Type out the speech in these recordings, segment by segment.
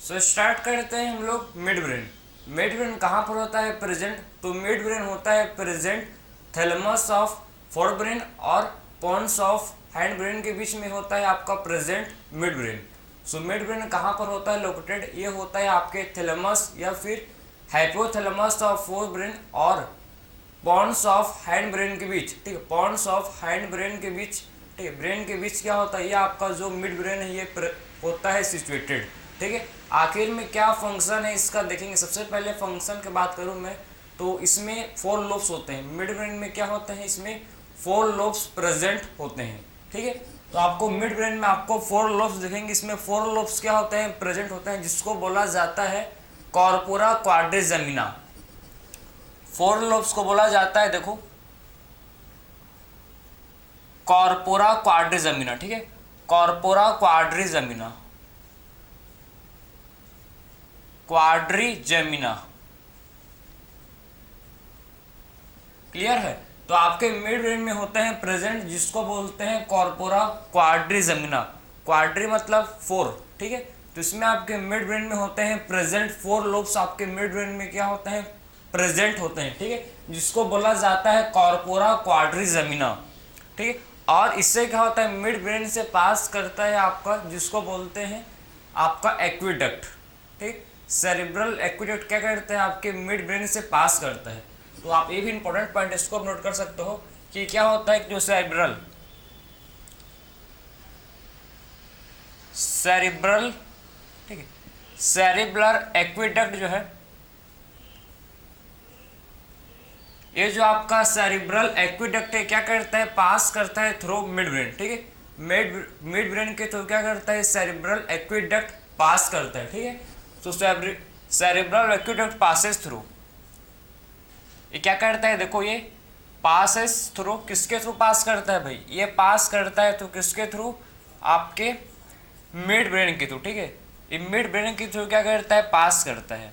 So start करते हैं हम लोग मिड ब्रेन। मिड ब्रेन कहाँ पर होता है? प्रेजेंट। तो मिड ब्रेन होता है present thalamus of fore brain और पॉन्स ऑफ हैंड ब्रेन के बीच में होता है आपका प्रेजेंट मिड ब्रेन। सो मिड ब्रेन कहाँ पर होता है लोकेटेड? ये होता है आपके थैलेमस या फिर हाइपोथैलेमस ऑफ फोर ब्रेन और पॉन्स ऑफ हैंड ब्रेन के बीच। ठीक है, पॉन्स ऑफ हैंड ब्रेन के बीच, ठीक है, ब्रेन के बीच क्या होता है? ये आपका जो मिड ब्रेन है ये होता है सिचुएटेड। ठीक है, आखिर में क्या फंक्शन है इसका देखेंगे। सबसे पहले फंक्शन की बात करूं मैं तो इसमें फोर लोब्स होते हैं। मिड ब्रेन में क्या होते हैं? इसमें फोर लोब्स प्रेजेंट होते हैं। ठीक है, तो आपको मिड ब्रेन में आपको फोर लोब्स दिखेंगे। इसमें फोर लोब्स क्या होते हैं? प्रेजेंट होते हैं, जिसको बोला जाता है कॉर्पोरा क्वाड्रिजेमिना। फोर लोब्स को बोला जाता है, देखो, कॉर्पोरा क्वाड्रिजेमिना। ठीक है, कॉर्पोरा क्वाड्रिजेमिना, क्वाड्रिजेमिना। क्लियर है? तो आपके मिड ब्रेन में होते हैं प्रेजेंट, जिसको बोलते हैं कॉर्पोरा क्वाड्रिजेमिना। क्वाड्री मतलब फोर। ठीक है, तो इसमें आपके मिड ब्रेन में होते हैं प्रेजेंट फोर लोब्स। आपके मिड ब्रेन में क्या होते हैं? प्रेजेंट होते हैं। ठीक है, जिसको बोला जाता है कॉर्पोरा क्वाड्रिजेमिना। ठीक है, और इससे क्या होता है? मिड ब्रेन से पास करता है आपका, जिसको बोलते हैं आपका एक्विडक्ट। ठीक, सेरिब्रल एक्विडक्ट क्या करते हैं? आपके मिड ब्रेन से पास करता है। तो आप ये भी इंपॉर्टेंट पॉइंट इसको नोट कर सकते हो कि क्या होता है जो सेरिब्रल सेरिब्रल ठीक है, सेरिब्रल एक्विडक्ट जो है, ये जो आपका सेरिब्रल एक्विडक्ट है क्या करता है? पास करता है थ्रू मिड ब्रेन। ठीक है, मिड ब्रेन के थ्रू क्या करता है? सेरिब्रल एक्विडक्ट पास करता है। ठीक है, तो सेरिब्रल एक्विडक्ट पासेस थ्रू, ये क्या करता है? देखो, ये पासेस थ्रू, किसके थ्रू पास करता है भाई? ये पास करता है तो किसके थ्रू? आपके मिड ब्रेन के थ्रू। ठीक है, ये मिड ब्रेन के थ्रू क्या करता है? पास करता है।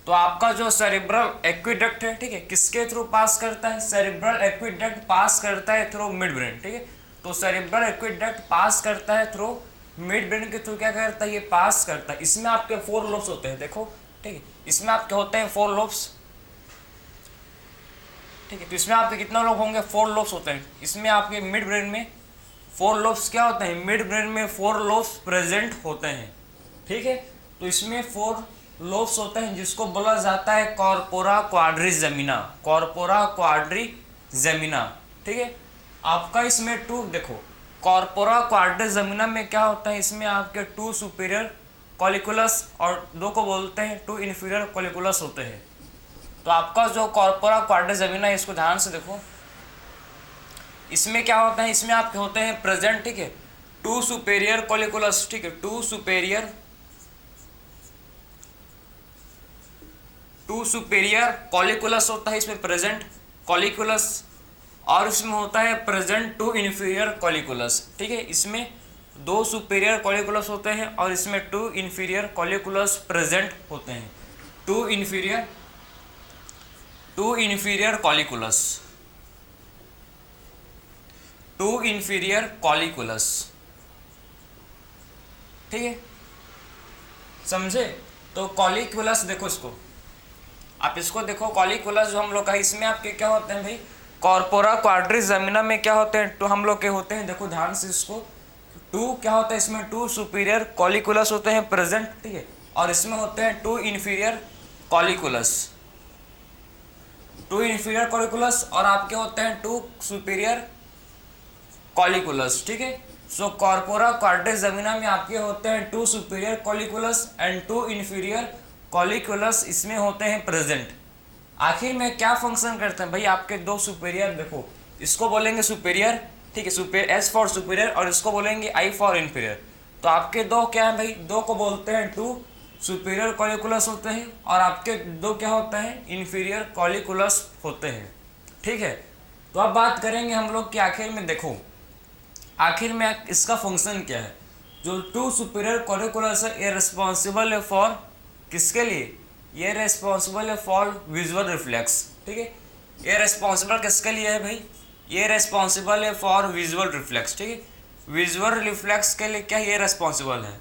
तो आपका जो सेरिब्रल एक्विडक्ट है, ठीक है, किसके थ्रू पास करता है? सेरिब्रल एक्विडक्ट पास करता है थ्रू मिड ब्रेन। ठीक है, तो सेरिब्रल एक्विडक्ट पास करता है थ्रू मिड ब्रेन के थ्रू, क्या करता है? ये पास करता है। इसमें आपके फोर लोब्स होते हैं, देखो। ठीक है, इसमें आपके होते हैं फोर लोब्स। ठीक है, तो इसमें आपके कितना लोब होंगे? फोर लोब्स होते हैं। इसमें आपके मिड ब्रेन में फोर लोब्स क्या होते हैं? मिड ब्रेन में फोर लोब्स प्रेजेंट होते हैं। ठीक है, तो इसमें फोर लोब्स होते हैं, जिसको बोला जाता है कॉर्पोरा क्वाड्रिजेमिना। Corpora quadrigemina. ठीक है, आपका इसमें टू, देखो, कॉर्पोरा क्वाड्रिजेमिना में क्या होता है? इसमें आपके टू सुपीरियर कॉलिकुलस और दो को बोलते हैं टू इन्फीरियर कॉलिकुलस होते हैं। तो आपका जो कॉर्पोरा क्वाड्रिजेमिना है, इसको ध्यान से देखो, इसमें क्या होता है? इसमें आपके होते हैं प्रेजेंट, ठीक है, टू सुपेरियर कॉलिकुलस। ठीक है, टू सुपेरियर कॉलिकुलस होता है इसमें प्रेजेंट कॉलिकुलस, और इसमें होता है प्रेजेंट टू इन्फीरियर कॉलिकुलस। ठीक है, इसमें दो सुपेरियर कॉलिकुलस होते हैं और इसमें टू इन्फीरियर कॉलिकुलस प्रेजेंट होते हैं। Two inferior colliculus, two inferior colliculus. ठीक है, समझे? तो कॉलिकुलस देखो, इसको आप इसको देखो, कॉलिकुलस जो हम लोग का, इसमें आपके क्या होते हैं भाई? कॉर्पोरा क्वाड्रिजेमिना में क्या होते हैं? टू हम लोग के होते हैं, देखो ध्यान से इसको, टू क्या होता है? इसमें टू सुपीरियर कॉलिकुलस होते हैं प्रेजेंट। ठीक है, और इसमें होते हैं two inferior colliculus, two inferior colliculus, और आपके होते हैं टू सुपीरियर कॉलिकुलस। ठीक है, सो कॉर्पोरा क्वाड्रिजेमिना में आपके होते हैं two superior colliculus and two inferior colliculus, इसमें होते हैं प्रेजेंट। आखिर में क्या फंक्शन करते हैं भाई? आपके दो सुपीरियर, देखो, इसको बोलेंगे सुपीरियर, ठीक है, सुपीरियर, एस फॉर सुपीरियर, और इसको बोलेंगे आई फॉर इन्फीरियर। तो आपके दो क्या है भाई? दो को बोलते हैं टू सुपीरियर कॉलिकुलस होते हैं, और आपके दो क्या होते हैं? इन्फीरियर कॉलिकुलस होते हैं। ठीक है, तो अब बात करेंगे हम लोग कि आखिर में देखो, आखिर में इसका फंक्शन क्या है? जो टू सुपीरियर कॉलिकुलस है, ये रिस्पॉन्सिबल है फॉर, किसके लिए? ये रेस्पॉन्सिबल है फॉर विजुअल रिफ्लेक्स। ठीक है, ये रेस्पॉन्सिबल किसके लिए है भाई? ये रेस्पॉन्सिबल है फॉर विजुअल रिफ्लेक्स। ठीक है, विजुअल रिफ्लेक्स के लिए क्या ये रेस्पॉन्सिबल है,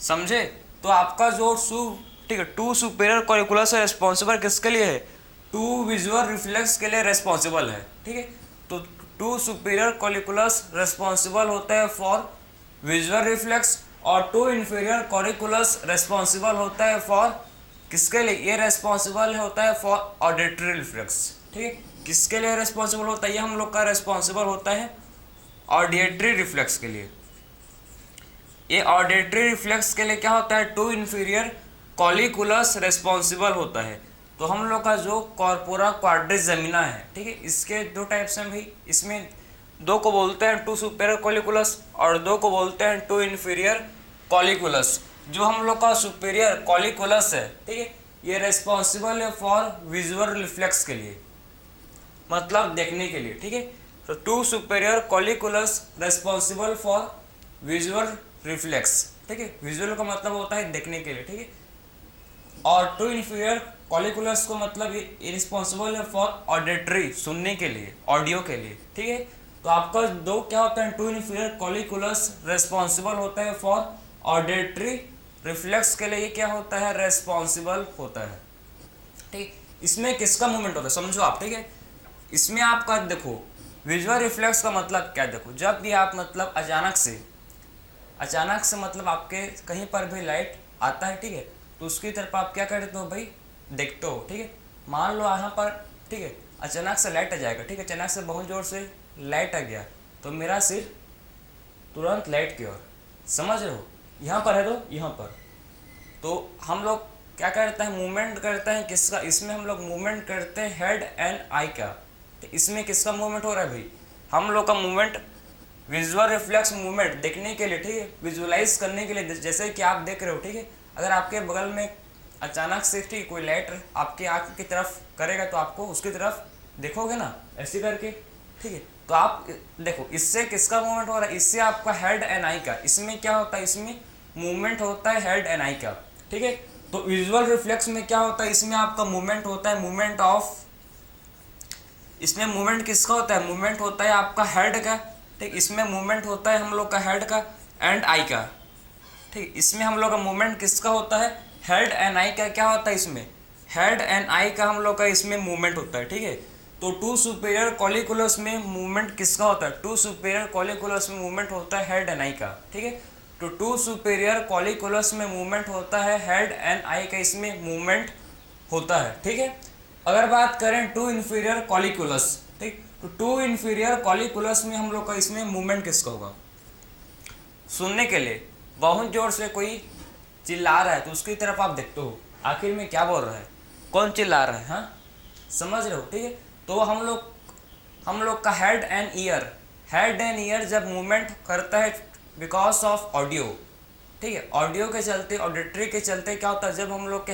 समझे। तो आपका जो ठीक है, टू सुपेरियर कॉलिकुलस है रेस्पॉन्सिबल किसके लिए है, टू विजुअल रिफ्लेक्स के लिए रेस्पॉन्सिबल है, ठीक है। तो टू सुपेरियर कॉलिकुलस रेस्पॉन्सिबल होता है फॉर विजुअल रिफ्लेक्स, और टू इन्फीरियर कॉलिकुलस रेस्पॉन्सिबल होता है फॉर किसके लिए, ये रेस्पॉन्सिबल होता है फॉर ऑडिटरी रिफ्लेक्स, ठीक है। किसके लिए रेस्पॉन्सिबल होता है, ये हम लोग का रेस्पॉन्सिबल होता है ऑडिटरी रिफ्लेक्स के लिए। ये ऑडिटरी रिफ्लेक्स के लिए क्या होता है, टू इन्फीरियर कॉलिकुलस रेस्पॉन्सिबल होता है। तो हम लोग का जो कॉर्पोरा क्वाड्रिजेमिना है, ठीक है, इसके दो टाइप्स हैं भाई, इसमें दो को बोलते हैं टू सुपेरियर कॉलिकुलस और दो को बोलते हैं टू इन्फीरियर कॉलिकुलस। जो हम लोग का सुपेरियर कॉलिकुलस है, ठीक है, ये रेस्पॉन्सिबल है फॉर विजुअल रिफ्लेक्स के लिए, मतलब देखने के लिए, ठीक है। तो two superior colliculus responsible for visual reflex, ठीक है, विजुअल का मतलब होता है देखने के लिए, ठीक है। और टू इन्फीरियर कॉलिकुलस को मतलब ये रिस्पॉन्सिबल है फॉर ऑडिटरी, सुनने के लिए, ऑडियो के लिए, ठीक है। तो आपका दो क्या होता है, टू इन्फीरियर कॉलिकुलस रेस्पॉन्सिबल होता है फॉर ऑडिटरी रिफ्लेक्स के लिए क्या होता है, रेस्पॉन्सिबल होता है, ठीक। इसमें किसका मूवमेंट होता है समझो आप, ठीक है। इसमें आपका देखो विजुअल रिफ्लेक्स का मतलब क्या, देखो जब भी आप मतलब अचानक से मतलब आपके कहीं पर भी लाइट आता है, ठीक है, तो उसकी तरफ आप क्या करते हो भाई, देखते हो, ठीक है। मान लो यहाँ पर, ठीक है, अचानक से लाइट आ जाएगा, ठीक है, अचानक से बहुत जोर से लाइट आ गया तो मेरा सिर तुरंत लाइट की ओर, समझ रहे हो, यहाँ पर है तो यहाँ पर, तो हम लोग क्या करते हैं, मूवमेंट करते हैं किसका, इसमें हम लोग मूवमेंट करते हैं हेड एंड आई का। तो इसमें किसका मूवमेंट हो रहा है भाई, हम लोग का मूवमेंट विजुअल रिफ्लेक्स मूवमेंट देखने के लिए, ठीक है, विजुअलाइज करने के लिए। जैसे कि आप देख रहे हो, ठीक है, अगर आपके बगल में अचानक से ठीक कोई लाइट आपकी आँख की तरफ करेगा तो आपको उसकी तरफ देखोगे ना, ऐसे करके, ठीक है। तो आप देखो इससे किसका मूवमेंट हो रहा है, इससे आपका हेड एंड आई का। इसमें क्या होता है, इसमें मूवमेंट होता है हेड एंड आई का, ठीक है। तो विजुअल रिफ्लेक्स में क्या होता है, इसमें आपका मूवमेंट होता है मूवमेंट ऑफ, इसमें मूवमेंट किसका होता है, मूवमेंट होता है आपका हेड का, ठीक। इसमें मूवमेंट होता है हम लोग का हेड का एंड आई का, ठीक। इसमें हम लोग का मूवमेंट किसका होता है, हेड एंड आई का। क्या होता है इसमें, हेड एंड आई का हम लोग का इसमें मूवमेंट होता है, ठीक है। तो टू सुपेरियर कॉलिकुलस में मूवमेंट किसका होता है, टू सुपेरियर कॉलिकुलस में मूवमेंट होता है हेड एंड आई का, ठीक है। तो टू सुपेरियर कॉलिकुलस में मूवमेंट होता है हेड एंड आई का, इसमें मूवमेंट होता है, ठीक है। अगर बात करें टू इन्फीरियर कॉलिकुलस, ठीक, तो टू इन्फीरियर कॉलिकुलस में हम लोग का इसमें मूवमेंट किसका होगा, सुनने के लिए बहुत जोर से कोई चिल्ला रहा है तो उसकी तरफ आप देखते हो, आखिर में क्या बोल रहा है, कौन चिल्ला रहा है, हाँ समझ रहे हो, ठीक है। तो हम लोग का हेड एंड ईयर जब मूवमेंट करता है बिकॉज ऑफ ऑडियो, ठीक है, ऑडियो के चलते, ऑडिटरी के चलते क्या होता है, जब हम लोग के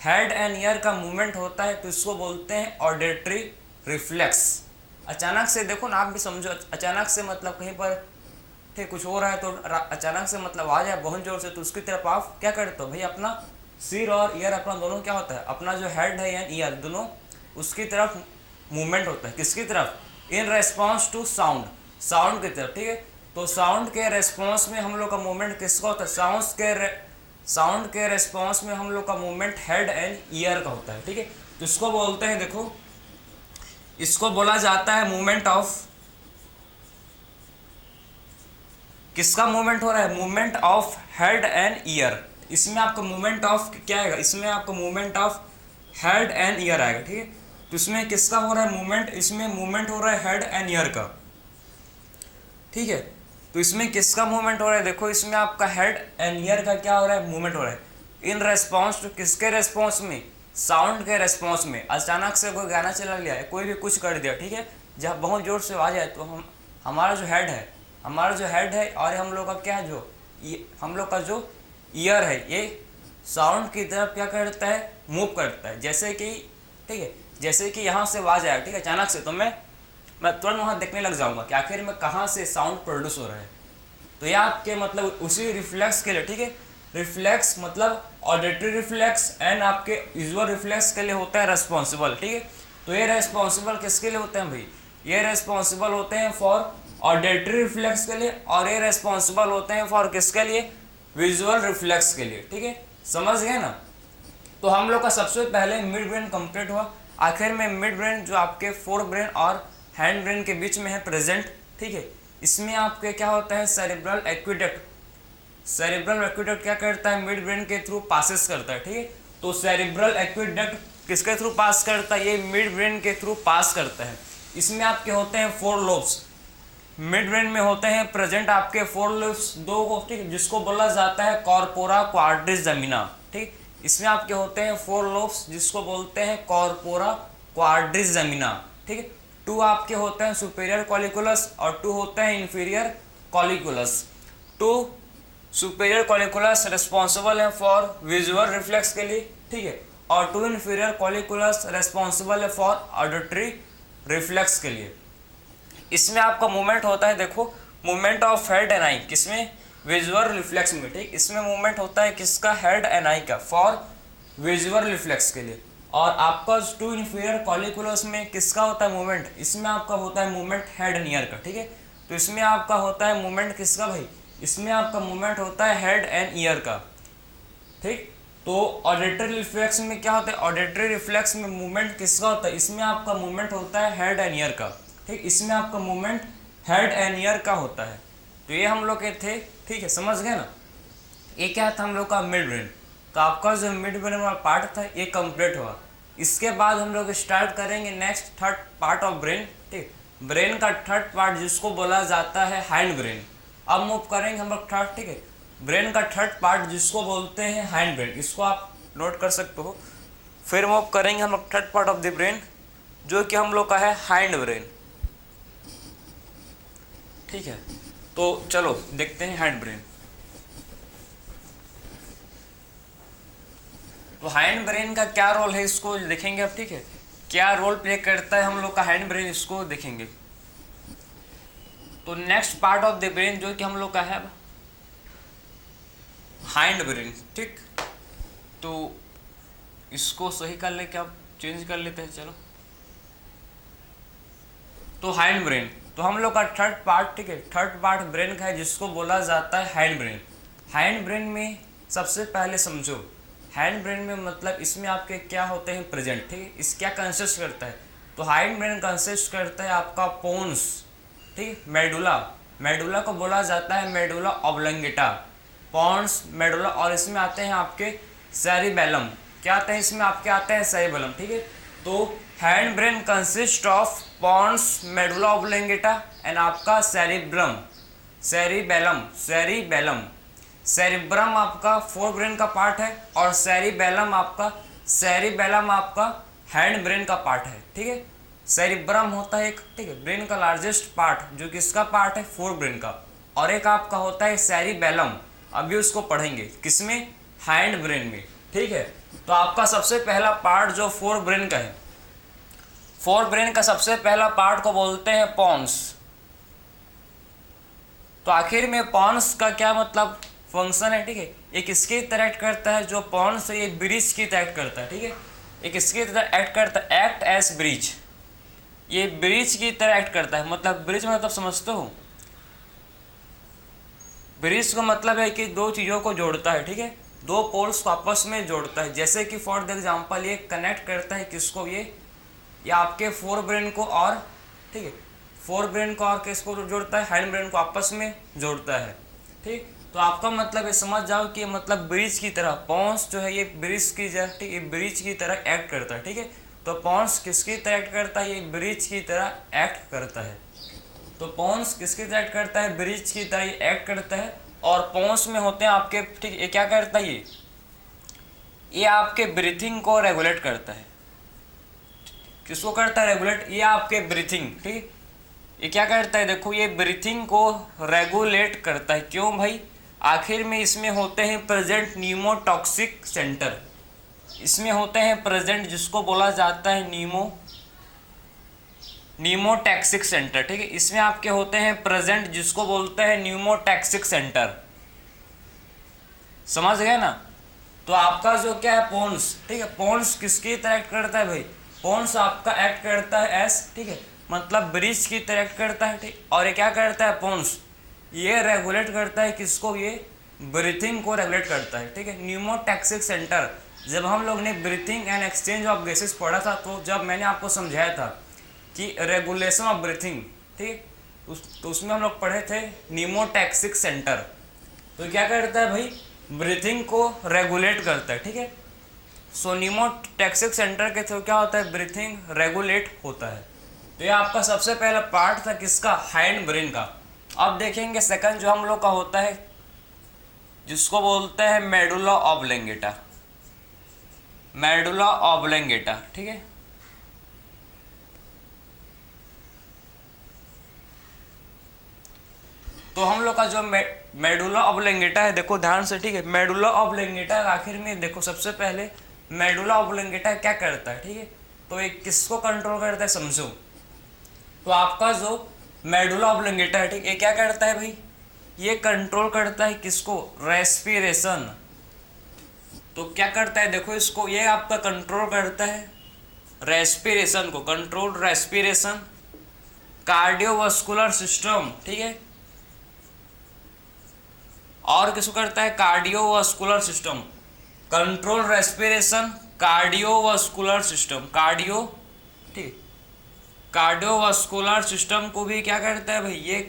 हेड एंड ईयर का मूवमेंट होता है तो इसको बोलते हैं ऑडिटरी रिफ्लेक्स। अचानक से देखो ना, आप भी समझो, अचानक से मतलब कहीं पर ठीक कुछ हो रहा है तो अचानक से मतलब आवाज है बहुत जोर से, तो उसकी तरफ आप क्या करते हो भाई, अपना सिर और ईयर अपना दोनों क्या होता है, अपना जो हेड है एंड ईयर दोनों उसकी तरफ मूवमेंट होता है, किसकी तरफ, इन रेस्पॉन्स टू साउंड की तरफ, ठीक है। तो साउंड के रेस्पॉन्स में हम लोग का मूवमेंट किसका होता है, साउंड के रेस्पॉन्स में हम लोग का मूवमेंट हेड एंड ईयर का होता है, ठीक है। तो इसको बोलते हैं, देखो इसको बोला जाता है मूवमेंट ऑफ, किसका मूवमेंट हो रहा है, movement of head and year. इसमें आपका मूवमेंट ऑफ क्या आएगा, इसमें आपका movement of head and year आएगा, ठीक है। तो इसमें किसका हो रहा है मूवमेंट, इसमें मूवमेंट हो रहा है हेड एंड ईयर का, ठीक है। तो इसमें किसका मूवमेंट हो रहा है, देखो इसमें आपका हेड एंड ईयर का क्या हो रहा है, मूवमेंट हो रहा है इन रेस्पॉन्स टू, किसके रेस्पॉन्स में, साउंड के रेस्पॉन्स में। अचानक से कोई गाना चला लिया है, कोई भी कुछ कर दिया, ठीक है, जब बहुत जोर से आवाज आए तो हमारा जो हेड है और हम लोग का क्या है, जो हम लोग का जो ईयर है ये साउंड की तरफ क्या करता है, मूव करता है। जैसे कि ठीक है, जैसे कि यहाँ से आवाज आया, ठीक है, अचानक से, तो मैं तुरंत वहाँ देखने लग जाऊँगा कि आखिर में कहाँ से साउंड प्रोड्यूस हो रहा है। तो ये आपके मतलब उसी रिफ्लेक्स के लिए, ठीक है, रिफ्लेक्स मतलब ऑडिटरी रिफ्लेक्स एंड आपके विजुअल रिफ्लेक्स के लिए होता है रेस्पॉन्सिबल, ठीक है। तो ये रेस्पॉन्सिबल किसके लिए होते हैं भाई, ये रेस्पॉन्सिबल होते हैं फॉर ऑडिटरी रिफ्लेक्स के लिए, और ये रेस्पॉन्सिबल होते हैं फॉर किसके लिए, विजुअल रिफ्लेक्स के लिए। ठीक है, समझ गए ना। तो हम लोग का सबसे पहले मिड ब्रेन कंप्लीट हुआ। आखिर में मिड ब्रेन जो आपके फोर ब्रेन और हैंड ब्रेन के बीच में है प्रेजेंट। ठीक है, इसमें आपके क्या होता है, सेरेब्रल एक्विडक्ट। सेरेब्रल एक्विडक्ट क्या करता है, मिड ब्रेन के थ्रू पासेस करता है। ठीक है, तो सेरेब्रल एक्विडक्ट किसके थ्रू पास करता है, ये मिड ब्रेन के थ्रू पास करता है। इसमें आपके होते हैं फोर लोब्स, मिड ब्रेन में होते हैं प्रेजेंट आपके फोर लोब्स, दो को, ठीक, जिसको बोला जाता है कॉर्पोरा क्वाड्रिस जमीना। ठीक, इसमें आपके होते हैं फोर लोब्स जिसको बोलते हैं कॉर्पोरा क्वाड्रिस जमीना। ठीक है, टू आपके होते हैं सुपेरियर कॉलिकुलस और टू होते हैं inferior colliculus. Two superior colliculus responsible है फॉर विजुअल रिफ्लेक्स के लिए। ठीक है, और टू इंफीरियर कॉलिकुलस रिस्पॉन्सिबल है फॉर ऑडिटरी रिफ्लेक्स के लिए। इसमें आपका मूवमेंट होता है, देखो movement of head and eye, किसमें, विजुअल रिफ्लेक्स में। ठीक, इसमें मूवमेंट होता है किसका, हेड एंड आई का, फॉर विजुअल रिफ्लेक्स के लिए। और आपका टू इंफीरियर कॉलिकुलस में किसका होता है मूवमेंट, इसमें आपका होता है मूवमेंट हेड एंड ईयर का। ठीक है, तो इसमें आपका होता है मूवमेंट किसका भाई, इसमें आपका मूवमेंट होता है हेड एंड ईयर का। ठीक, तो ऑडिटरी रिफ्लेक्स में क्या होता है, ऑडिटरी रिफ्लेक्स में मूवमेंट किसका होता है, इसमें आपका मूवमेंट होता है हेड एंड ईयर का। ठीक, इसमें आपका मूवमेंट हेड एंड ईयर का होता है। तो ये हम लोग के थे। ठीक है, समझ गए ना। ये क्या था हम लोग का मिड ब्रेन। तो आपका जो मिड ब्रेन वाला पार्ट था ये कंप्लीट हुआ। इसके बाद हम लोग स्टार्ट करेंगे next third part of brain. ठीक, ब्रेन का थर्ड पार्ट जिसको बोला जाता है हैंड ब्रेन। अब मूव करेंगे हम लोग थर्ड। ठीक है, ब्रेन का थर्ड पार्ट जिसको बोलते हैं हैंड ब्रेन, इसको आप नोट कर सकते हो। फिर मूव करेंगे हम लोग third part of the brain जो कि हम लोग का है हैंड ब्रेन। ठीक है, तो चलो देखते हैं हैंड ब्रेन। तो हैंड ब्रेन का क्या रोल है इसको देखेंगे अब। ठीक है, क्या रोल प्ले करता है हम लोग का हैंड ब्रेन, इसको देखेंगे। तो next part of the brain जो कि हम लोग का है हैंड ब्रेन। ठीक, तो इसको सही कर ले, क्या चेंज कर लेते हैं, चलो। तो हैंड ब्रेन, तो हम लोग का थर्ड पार्ट, ठीक है, थर्ड पार्ट ब्रेन का है जिसको बोला जाता है हैंड ब्रेन। हैंड ब्रेन में सबसे पहले समझो, हैंड ब्रेन में मतलब इसमें आपके क्या होते हैं प्रेजेंट। ठीक है, इस क्या कंसिस्ट करता है, तो हैंड ब्रेन कंसिस्ट करता है आपका पोन्स, ठीक, मेडुला, मेडुला को बोला जाता है मेडुला ऑब्लंगेटा, पॉन्स, मेडुला, और इसमें आते हैं आपके सेरिबेलम। क्या आते हैं इसमें, आपके आते हैं सेरिबेलम। ठीक है, तो hind brain consist of pons, medulla oblongata and आपका सेरिब्रम, सेरिबेलम, सेरिबेलम। सेरिब्रम आपका फोर ब्रेन का पार्ट है और सेरिबेलम आपका हैंड ब्रेन का पार्ट है। ठीक है, सेरिब्रम होता है एक, ठीक है, ब्रेन का लार्जेस्ट पार्ट जो किसका पार्ट है, फोर ब्रेन का, और एक आपका होता है सेरिबेलम। अभी उसको पढ़ेंगे किसमें, हैंड ब्रेन में। ठीक है, तो आपका सबसे पहला पार्ट जो फोर ब्रेन का है, फोर ब्रेन का सबसे पहला पार्ट को बोलते हैं पॉन्स। तो आखिर में पॉन्स का क्या मतलब फंक्शन है, ठीक है, एक किसकी तरह एक्ट करता है, जो पॉन्स है ये ब्रिज की तरह एक्ट करता है। ठीक है, एक किसकी तरह एक्ट करता है, एक्ट एज ब्रिज, ये ब्रिज की तरह एक्ट करता है। मतलब ब्रिज मतलब समझते हो, ब्रिज का मतलब है कि दो चीज़ों को जोड़ता है। ठीक है, दो पोल्स को आपस में जोड़ता है। जैसे कि फॉर द एग्जांपल ये कनेक्ट करता है किसको, ये आपके फोर ब्रेन को, और ठीक है, फोर ब्रेन को और किसको जोड़ता है, हैंड ब्रेन को आपस में जोड़ता है। ठीक, तो आपका मतलब ये समझ जाओ कि मतलब ब्रिज की तरह पॉन्स जो है ये ब्रिज की तरह, ठीक, ये ब्रिज की तरह एक्ट करता है। ठीक है, तो पॉन्स किसकी तरह एक्ट करता है, ये ब्रिज की तरह एक्ट करता है। तो पॉन्स किसकी तरह एक्ट करता है, ब्रिज की तरह एक्ट करता है। और पॉन्स में होते हैं आपके, ठीक, ये क्या करता है, ये आपके ब्रीथिंग को रेगुलेट करता है। किसको करता है, रेगुलेट, ये आपके ब्रीथिंग। ठीक, ये क्या करता है, देखो ये ब्रीथिंग को रेगुलेट करता है। क्यों भाई, आखिर में इसमें होते हैं प्रेजेंट न्यूमोटॉक्सिक सेंटर, इसमें होते हैं प्रेजेंट जिसको बोला जाता है न्यूमोटैक्सिक सेंटर। ठीक है, इसमें आपके होते हैं प्रेजेंट जिसको बोलते हैं न्यूमोटैक्सिक सेंटर। समझ गए ना। तो आपका जो क्या है पोन्स, ठीक है, पोन्स किसकी तरह एक्ट करता है भाई, पोन्स आपका एक्ट करता है एस, ठीक है, मतलब ब्रिज की तरह करता है, ठीक। और ये क्या करता है, पोन्स, ये रेगुलेट करता है किसको, ये ब्रीथिंग को रेगुलेट करता है, ठीक है। न्यूमोटैक्सिक सेंटर, जब हम लोग ने breathing and exchange of gases पढ़ा था, तो जब मैंने आपको समझाया था कि रेगुलेशन ऑफ ब्रीथिंग, ठीक, तो उसमें हम लोग पढ़े थे न्यूमोटैक्सिक सेंटर। तो क्या करता है भाई, ब्रीथिंग को रेगुलेट करता है, ठीक है। सो न्यूमोटैक्सिक सेंटर के थ्रू क्या होता है, ब्रीथिंग रेगुलेट होता है। तो ये आपका सबसे पहला पार्ट था किसका, हाइंड ब्रेन का। अब देखेंगे सेकंड जो हम लोग का होता है, जिसको बोलते हैं मेडुला ऑब्लेंगेटा, मेडुला ऑब्लेंगेटा, ठीक है। तो हम लोग का जो मेडुला ऑब्लेंगेटा है, देखो ध्यान से, ठीक है। मेडुला ऑब्लेंगेटा आखिर में देखो, सबसे पहले मेडुला ऑब्लेंगेटा क्या करता है, ठीक है। तो ये किसको कंट्रोल करता है, समझो। तो आपका जो मेडुला ऑब्लेंगेटा है, ठीक, ये क्या करता है भाई, ये कंट्रोल करता है किसको, रेस्पिरेशन। तो क्या करता है, देखो इसको, ये आपका कंट्रोल करता है रेस्पिरेशन को, कंट्रोल रेस्पिरेशन, कार्डियोवास्कुलर सिस्टम, ठीक है। और किसको करता है, cardiovascular system, control respiration, cardiovascular system, cardio, ठीक, कार्डियोवास्कुलर सिस्टम को भी क्या करता है भाई, ये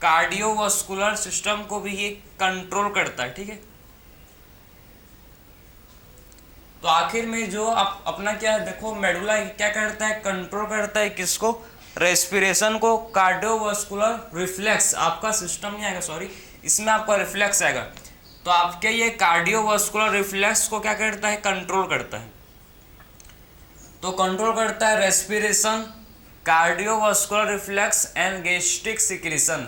कार्डियोवास्कुलर सिस्टम को भी ये कंट्रोल करता है, ठीक है। तो आखिर में जो आप अपना क्या है, देखो मेडुला क्या करता है, कंट्रोल करता है किसको, रेस्पिरेशन को, कार्डियोवास्कुलर रिफ्लेक्स, आपका सिस्टम नहीं आएगा, सॉरी, इसमें आपका रिफ्लेक्स आएगा। तो आपके ये कार्डियोवास्कुलर रिफ्लेक्स को क्या करता है, कंट्रोल करता है। तो कंट्रोल करता है respiration, cardiovascular reflex and gastric secretion.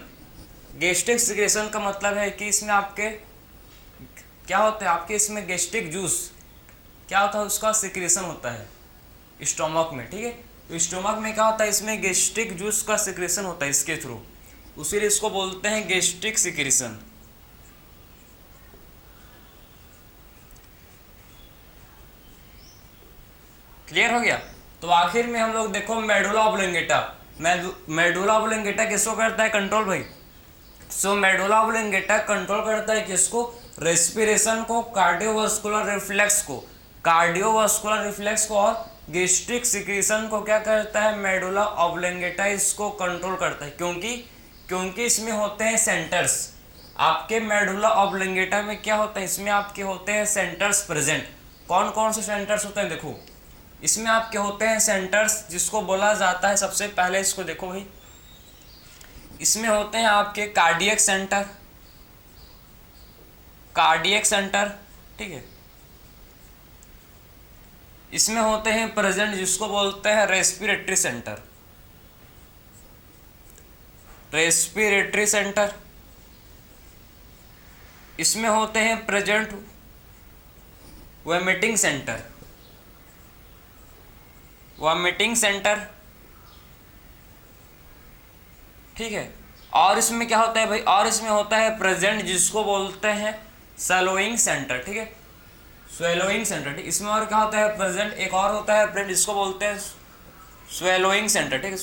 Gastric secretion का मतलब है कि इसमें आपके क्या होता है, आपके इसमें गैस्ट्रिक जूस क्या होता है, उसका सिक्रेशन होता है स्टोमक में, ठीक है। तो स्टोमक में क्या होता है, इसमें गैस्ट्रिक जूस का सिक्रेशन होता है इसके थ्रू, उसीलिए इसको बोलते हैं गैस्ट्रिक सिक्रेशन। क्लियर हो गया। तो आखिर में हम लोग देखो मेडुला ऑब्लोंगेटा, मेडुला ऑब्लोंगेटा किसको करता है कंट्रोल भाई, सो मेडुला ऑब्लोंगेटा कंट्रोल करता है किसको, रेस्पिरेशन को, कार्डियोवास्कुलर रिफ्लेक्स को, कार्डियोवास्कुलर रिफ्लेक्स को, और गैस्ट्रिक सिक्रेशन को क्या करता है, मेडुला ऑब्लोंगेटा इसको कंट्रोल करता है। क्योंकि इसमें होते हैं सेंटर्स, आपके मेडुला ऑब्लोंगेटा में क्या होता है, इसमें आपके होते हैं सेंटर्स प्रेजेंट। कौन कौन से सेंटर्स होते हैं, देखो इसमें आपके होते हैं सेंटर्स, जिसको बोला जाता है, सबसे पहले इसको देखो भाई, इसमें होते हैं आपके कार्डियक सेंटर, कार्डियक सेंटर, ठीक है। इसमें होते हैं प्रेजेंट, जिसको बोलते हैं रेस्पिरेटरी सेंटर, रेस्पिरेटरी सेंटर। इसमें होते हैं present vomiting centre, vomiting centre, ठीक है। और इसमें क्या होता है भाई, और इसमें होता है प्रेजेंट, जिसको बोलते हैं स्वेलोइंग सेंटर, ठीक है, स्वेलोइंग सेंटर, ठीक। इसमें और क्या होता है प्रेजेंट, एक और होता है प्रेजेंट, जिसको बोलते हैं स्वेलोइंग सेंटर, ठीक है,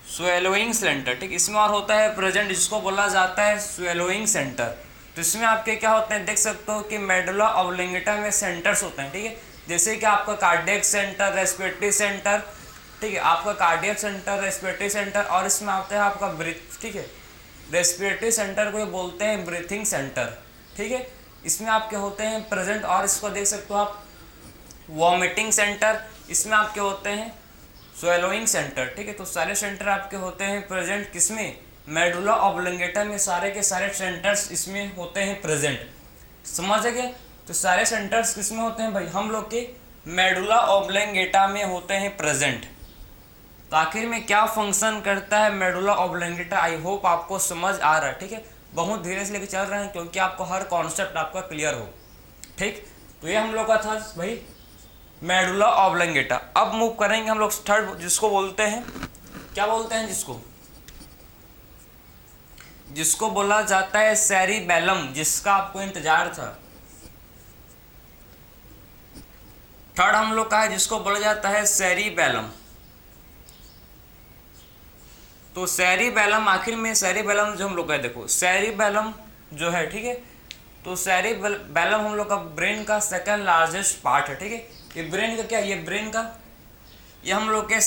स्वेलोइंग सेंटर, ठीक। इसमें और होता है प्रेजेंट, जिसको बोला जाता है स्वेलोइंग सेंटर। तो इसमें आपके क्या होते हैं, देख सकते हो कि मेडुला ऑब्लोंगेटा में सेंटर्स होते हैं, ठीक है। जैसे कि आपका कार्डियक सेंटर, रेस्पिरेटरी सेंटर, ठीक है, आपका कार्डियक सेंटर, रेस्पिरेटरी सेंटर, और इसमें आता है आपका ब्रीथ, ठीक है, रेस्पिरेटरी सेंटर को बोलते हैं ब्रीथिंग सेंटर, ठीक है। इसमें आपके होते हैं प्रेजेंट, और इसको देख सकते हो आप वॉमिटिंग सेंटर, इसमें आपके होते हैं स्वेलोइंग सेंटर, ठीक है। तो सारे सेंटर आपके होते हैं प्रेजेंट, किसमें, मेडुला ऑब्लोंगेटा में सारे के सारे सेंटर्स इसमें होते हैं प्रेजेंट, समझ गए। तो सारे सेंटर्स किसमें होते हैं भाई, हम लोग के मेडुला ऑब्लोंगेटा में होते हैं प्रेजेंट। तो आखिर में क्या फंक्शन करता है मेडुला ऑब्लोंगेटा, आई होप आपको समझ आ रहा है, ठीक है। बहुत धीरे से लेके चल रहे हैं क्योंकि आपको हर कॉन्सेप्ट आपका क्लियर हो, ठीक। तो ये हम लोग का था भाई मेडुला ऑब्लोंगेटा। अब मूव करेंगे हम लोग थर्ड, जिसको बोलते हैं, क्या बोलते हैं, जिसको बोला जाता है सेरिबेलम, जिसका आपको इंतजार था। थर्ड हम लोग का है जिसको बोला जाता है सेरिबेलम, तो सेरिबेलम, आखिर में सेरिबेलम जो हम लोग का देखो सेरिबेलम जो है, ठीक है, तो सेरिबेलम हम लोग का ब्रेन का सेकंड लार्जेस्ट पार्ट है, ठीक है। ये ब्रेन का क्या, ये ब्रेन का, ये हम लोग के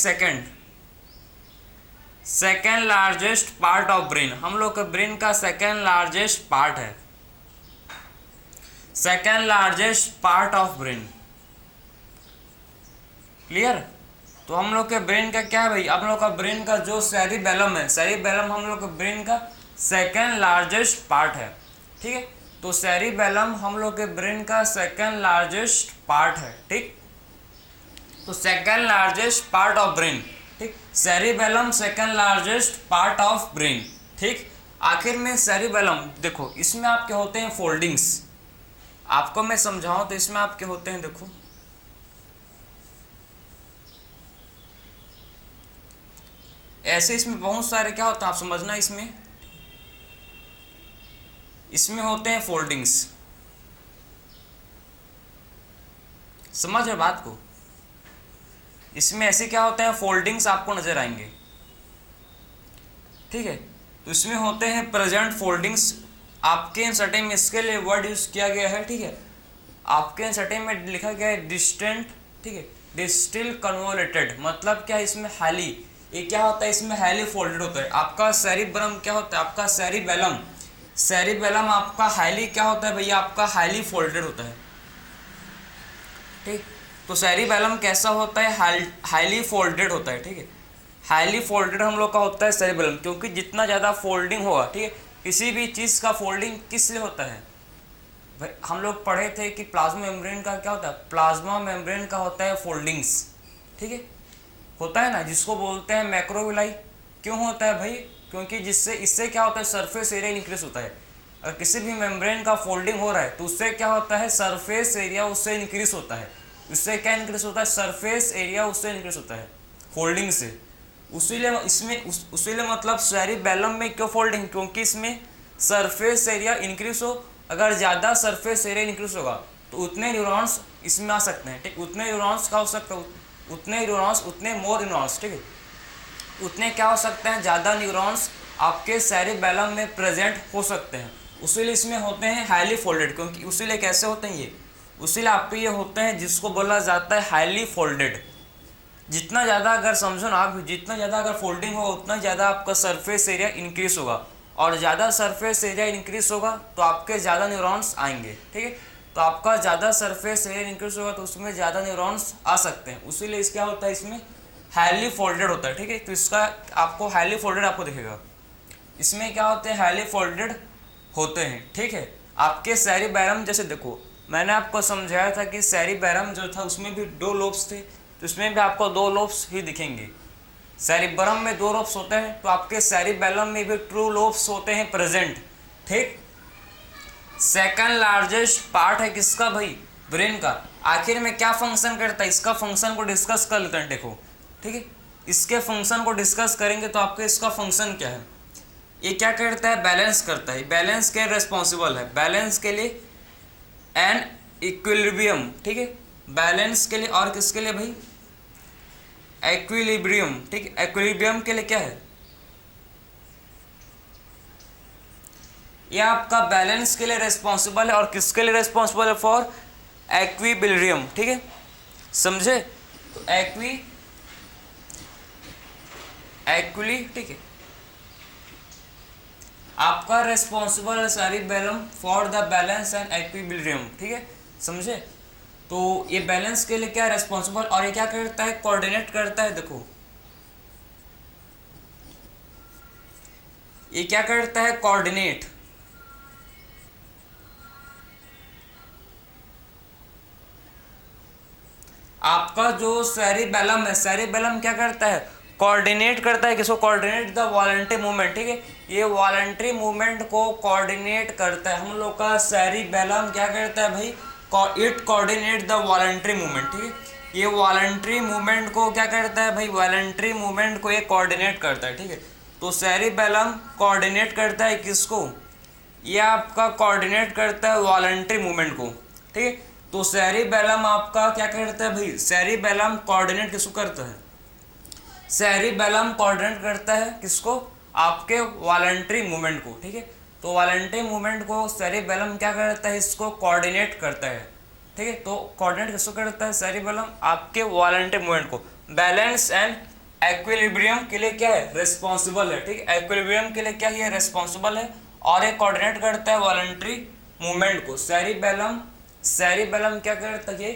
second largest part of brain, हम लोग के ब्रेन का सेकंड लार्जेस्ट पार्ट है, second largest part of brain. Clear. तो हम लोग के ब्रेन का क्या है भाई, हम लोग का ब्रेन का जो सेरिबेलम है, सेरिबेलम हम लोग के ब्रेन का सेकंड लार्जेस्ट पार्ट है, ठीक है। तो सेरिबेलम हम लोग के ब्रेन का सेकंड लार्जेस्ट पार्ट है, ठीक। तो second largest part of brain, ठीक, cerebellum second largest part of brain, ठीक। आखिर में सेरिबेलम देखो, इसमें आपके होते हैं फोल्डिंग्स, आपको मैं समझाऊं तो इसमें आपके होते हैं, देखो ऐसे, इसमें बहुत सारे क्या होता है आप समझना, इसमें होते हैं फोल्डिंग्स, समझ रहे बात को। इसमें ऐसे क्या होते हैं फोल्डिंग्स आपको नजर आएंगे, ठीक है। तो इसमें होते हैं प्रेजेंट फोल्डिंग्स, आपके एनसीईआरटी में इसके लिए वर्ड यूज किया गया है, ठीक है। आपके एनसीईआरटी में लिखा गया है डिस्टेंट, ठीक है, डिस्टिल कन्वोलेटेड, मतलब क्या है इसमें हाईली, ये क्या होता है इसमें हाईली फोल्डेड होता है। आपका सेरिब्रम क्या होता है, आपका सेरिबेलम, सेरिबेलम आपका हाईली क्या होता है भैया, आपका हाईली फोल्डेड होता है, ठीक। तो सेरिबेलम कैसा होता है, हाईली फोल्डेड होता है, ठीक है। हाईली फोल्डेड हम लोग का होता है सेरिबेलम, क्योंकि जितना ज़्यादा फोल्डिंग होगा, ठीक है, किसी भी चीज़ का फोल्डिंग किस लिए होता है, हम लोग पढ़े थे कि प्लाज्मा मेम्ब्रेन का क्या होता है, प्लाज्मा मेम्ब्रेन का होता है फोल्डिंग्स, ठीक है, होता है ना, जिसको बोलते हैं मैक्रोविलाई। क्यों होता है भाई, क्योंकि इससे क्या होता है सरफेस एरिया इंक्रीज होता है। अगर किसी भी मेम्ब्रेन का फोल्डिंग हो रहा है तो उससे क्या होता है, सरफेस एरिया उससे इंक्रीज होता है। उससे क्या इंक्रीज होता है, सरफेस एरिया उससे इंक्रीज होता है फोल्डिंग से। उसीलिए मतलब सेरिबेलम में क्यों फोल्डिंग, क्योंकि इसमें सरफेस एरिया इंक्रीज हो। अगर ज़्यादा सरफेस एरिया इंक्रीज होगा तो उतने न्यूरॉन्स इसमें आ सकते हैं, ठीक। उतने न्यूरॉन्स का हो सकता है, उतने न्यूरॉन्स, उतने मोर न्यूरॉन्स, ठीक है, उतने क्या हो सकते हैं, ज़्यादा न्यूरॉन्स आपके सेरिबेलम में प्रेजेंट हो सकते हैं। उसीलिए इसमें होते हैं हाईली फोल्डेड, क्योंकि उसीलिए कैसे होते हैं ये, उसीलिए आपके ये होते हैं जिसको बोला जाता है हाईली फोल्डेड। जितना ज़्यादा अगर समझो ना आप, जितना ज़्यादा अगर फोल्डिंग होगा उतना ज़्यादा आपका सरफेस एरिया इंक्रीज होगा, और ज़्यादा सरफेस एरिया इंक्रीज होगा तो आपके ज़्यादा न्यूरॉन्स आएंगे, ठीक है। तो आपका ज़्यादा सरफेस एरिया इंक्रीज होगा तो उसमें ज़्यादा न्यूरॉन्स आ सकते हैं, उसीलिए इस क्या होता है, इसमें हाईली फोल्डेड होता है, ठीक है। तो इसका आपको हाईली फोल्डेड आपको दिखेगा, इसमें क्या होते हैं, हाईली फोल्डेड होते हैं, ठीक है। आपके सेरिबेलम जैसे देखो, मैंने आपको समझाया था कि सेरिबेलम जो था उसमें भी 2 लोब्स थे, तो इसमें भी आपको 2 लोब्स ही दिखेंगे। सेरिब्रम में 2 लोब्स होते हैं, तो आपके सेरिबेलम में भी 2 लोब्स होते हैं प्रेजेंट, ठीक। सेकंड लार्जेस्ट पार्ट है किसका भाई, ब्रेन का। आखिर में क्या फंक्शन करता है, इसका फंक्शन को डिस्कस कर लेते हैं, देखो, ठीक है। इसके फंक्शन को डिस्कस करेंगे तो आपके इसका फंक्शन क्या है, ये क्या करता है, बैलेंस करता है। बैलेंस के रिस्पॉन्सिबल है, बैलेंस के लिए एंड इक्विलिब्रियम, ठीक है, बैलेंस के लिए, और किसके लिए भाई, इक्विलिब्रियम, ठीक है। इक्विलिब्रियम के लिए क्या है, ये आपका बैलेंस के लिए रिस्पॉन्सिबल है, और किसके लिए रिस्पॉन्सिबल है, फॉर इक्विलिब्रियम, ठीक है, समझे। तो एक्विली, ठीक है, आपका रिस्पॉन्सिबल है cerebellum for the balance and equilibrium, ठीक है, समझे। तो ये बैलेंस के लिए क्या रिस्पॉन्सिबल, और ये क्या करता है, कोऑर्डिनेट करता है। देखो ये क्या करता है, कोऑर्डिनेट। आपका जो सेरिबेलम है, सेरिबेलम क्या करता है, कोऑर्डिनेट करता है, किसको, कोऑर्डिनेट द वॉलंटरी मूवमेंट, ठीक है। ये वॉलंटरी मूवमेंट को कोऑर्डिनेट करता है। हम लोग का सेरिबेलम क्या करता है भाई, it coordinate the voluntary movement, ठीक है। ये वॉलंटरी मूवमेंट को क्या करता है भाई, वॉलंटरी मूवमेंट को ये कोऑर्डिनेट करता है, ठीक है। तो सेरिबेलम कोऑर्डिनेट करता है किसको, ये आपका कोऑर्डिनेट करता है वॉलंटरी मूवमेंट को, ठीक है। तो सेरिबेलम आपका क्या करता है भाई, सेरिबेलम कोऑर्डिनेट किसको करता है, सेरिबेलम कोऑर्डिनेट करता है किसको, आपके वॉलंटरी मूवमेंट को, ठीक है। तो वॉलंटरी मूवमेंट को सेरिबेलम क्या करता है, इसको कोऑर्डिनेट करता है, ठीक है। तो कोऑर्डिनेट किसको करता है, सेरिबेलम आपके वॉलंटरी मूवमेंट को। बैलेंस एंड एक्विलिब्रियम के लिए क्या है, रिस्पॉन्सिबल है, ठीक है। एक्विलिब्रियम के लिए क्या है, रिस्पॉन्सिबल है, और ये कोऑर्डिनेट करता है वॉलंटरी मूवमेंट को। सेरिबेलम क्या करता है,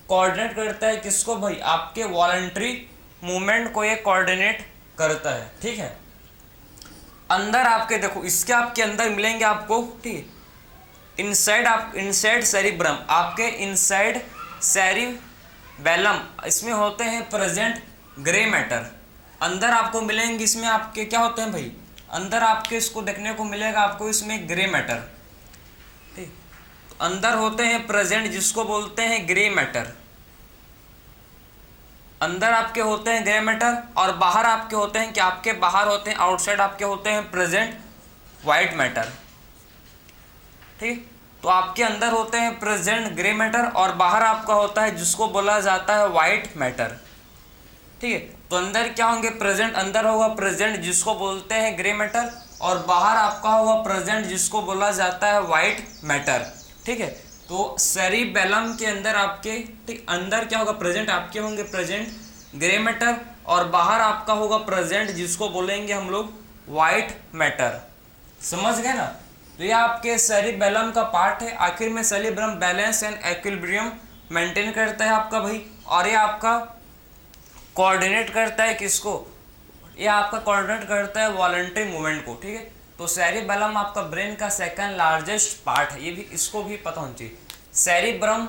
कोऑर्डिनेट करता है किसको भाई, आपके वॉलंटरी मूवमेंट को ये कोऑर्डिनेट करता है, ठीक है। अंदर आपके देखो, इसके आपके अंदर मिलेंगे आपको, ठीक है, इनसाइड सेरिब्रम, आपके इनसाइड सेरिबेलम इसमें होते हैं प्रेजेंट ग्रे मैटर। अंदर आपको मिलेंगे, इसमें आपके क्या होते हैं भाई, अंदर आपके इसको देखने को मिलेगा आपको इसमें ग्रे मैटर, ठीक। तो अंदर होते हैं प्रेजेंट जिसको बोलते हैं ग्रे मैटर, अंदर आपके होते हैं ग्रे मैटर, और बाहर आपके होते हैं कि आपके बाहर होते हैं, आउटसाइड आपके होते हैं प्रेजेंट वाइट मैटर, ठीक। तो आपके अंदर होते हैं प्रेजेंट ग्रे मैटर, और बाहर आपका होता है जिसको बोला जाता है वाइट मैटर, ठीक है। तो अंदर क्या होंगे, प्रेजेंट, अंदर होगा प्रेजेंट जिसको बोलते हैं ग्रे मैटर, और बाहर आपका होगा प्रेजेंट जिसको बोला जाता है वाइट मैटर, ठीक है। तो सेरिबेलम के अंदर आपके, ठीक, अंदर क्या होगा, प्रेजेंट आपके होंगे प्रेजेंट ग्रे मैटर, और बाहर आपका होगा प्रेजेंट जिसको बोलेंगे हम लोग वाइट मैटर, समझ गए ना। तो ये आपके सेरिबेलम का पार्ट है। आखिर में cerebellum balance and equilibrium maintain करता है आपका भाई, और ये आपका कोऑर्डिनेट करता है किसको, ये आपका कोऑर्डिनेट करता है वॉलंटरी मूवमेंट को, ठीक है। तो सेरिबेलम आपका ब्रेन का सेकंड लार्जेस्ट पार्ट है, ये भी इसको भी पता होना चाहिए। Cerebrum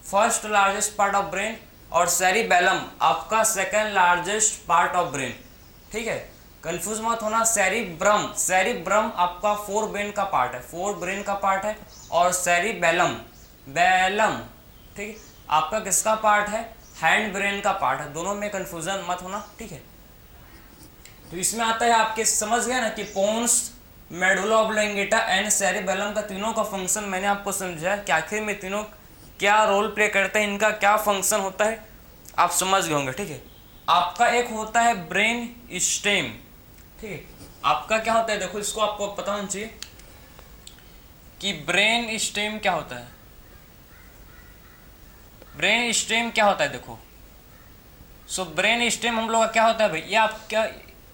first largest part of brain, और सेरिबेलम आपका second largest part of brain, ठीक है। कंफ्यूज मत होना। सेरिब्रम आपका फोर ब्रेन का पार्ट है, फोर ब्रेन का पार्ट है, और सेरिबेलम ठीक है, आपका किसका पार्ट है, हैंड ब्रेन का पार्ट है। दोनों में कंफ्यूजन मत होना, ठीक है। तो इसमें आता है आपके, समझ गए ना कि pons, medulla oblongata and cerebellum का तीनों का फंक्शन मैंने आपको समझाया कि आखिर में तीनों क्या रोल प्ले करते हैं, इनका क्या फंक्शन होता है, आप समझ गए होंगे, ठीक है। आपका एक होता है ब्रेन स्टेम, ठीक है। आपका क्या होता है, देखो इसको आपको पता होना चाहिए कि ब्रेन स्टेम क्या होता है। ब्रेन स्टेम क्या होता है, देखो ब्रेन स्टेम हम लोग का क्या होता है भाई, ये आप क्या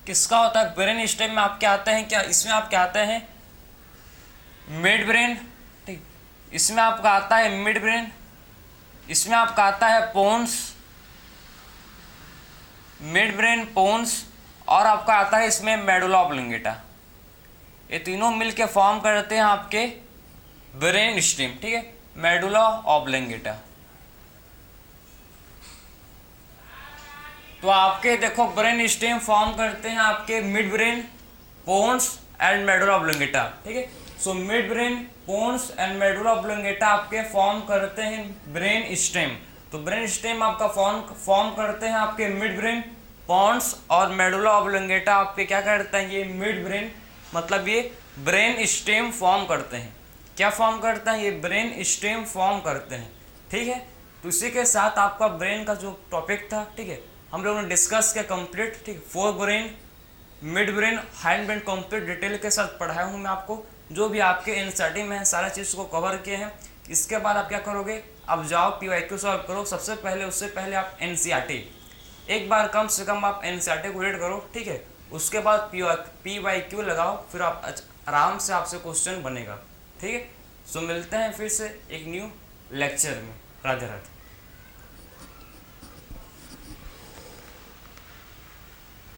किसका होता है, ब्रेन स्टेम में आपके आते हैं क्या, इसमें आपके आते हैं मिड ब्रेन, ठीक, इसमें आपका आता है मिड ब्रेन, इसमें आपका आता है पोन्स, मिड ब्रेन, पोन्स, और आपका आता है इसमें मेडुला ऑब्लोंगेटा। ये तीनों मिलके फॉर्म करते हैं आपके ब्रेन स्टेम, ठीक है, मेडुला ऑब्लोंगेटा। तो आपके देखो ब्रेन स्टेम फॉर्म करते हैं आपके mid brain, pons and medulla oblongata, ठीक है। So mid brain, pons and medulla oblongata आपके फॉर्म करते हैं ब्रेन स्टेम। तो ब्रेन स्टेम आपका फॉर्म करते हैं आपके मिड ब्रेन, पोन्स और मेडुला ऑब्लोंगेटा आपके क्या करते हैं, ये मिड ब्रेन, मतलब ये ब्रेन स्टेम फॉर्म करते हैं। क्या फॉर्म करते हैं, ये ब्रेन स्टेम फॉर्म करते हैं, ठीक है। तो इसी के साथ आपका ब्रेन का जो टॉपिक था, ठीक है, हम लोगों ने डिस्कस किया कंप्लीट, ठीक। Fore brain, mid brain, hind brain complete detail के साथ पढ़ाया हूँ मैं आपको, जो भी आपके एनसीईआरटी में है सारा चीज़ को कवर किए हैं। इसके बाद आप क्या करोगे, अब जाओ पीवाईक्यू सॉल्व करो। सबसे पहले, उससे पहले आप एनसीईआरटी एक बार कम से कम आप एनसीईआरटी को रीड करो, ठीक है। उसके बाद पीवाईक्यू लगाओ, फिर आप आराम से आपसे क्वेश्चन बनेगा, ठीक है। सो मिलते हैं फिर से एक न्यू लेक्चर में। राधे राधे।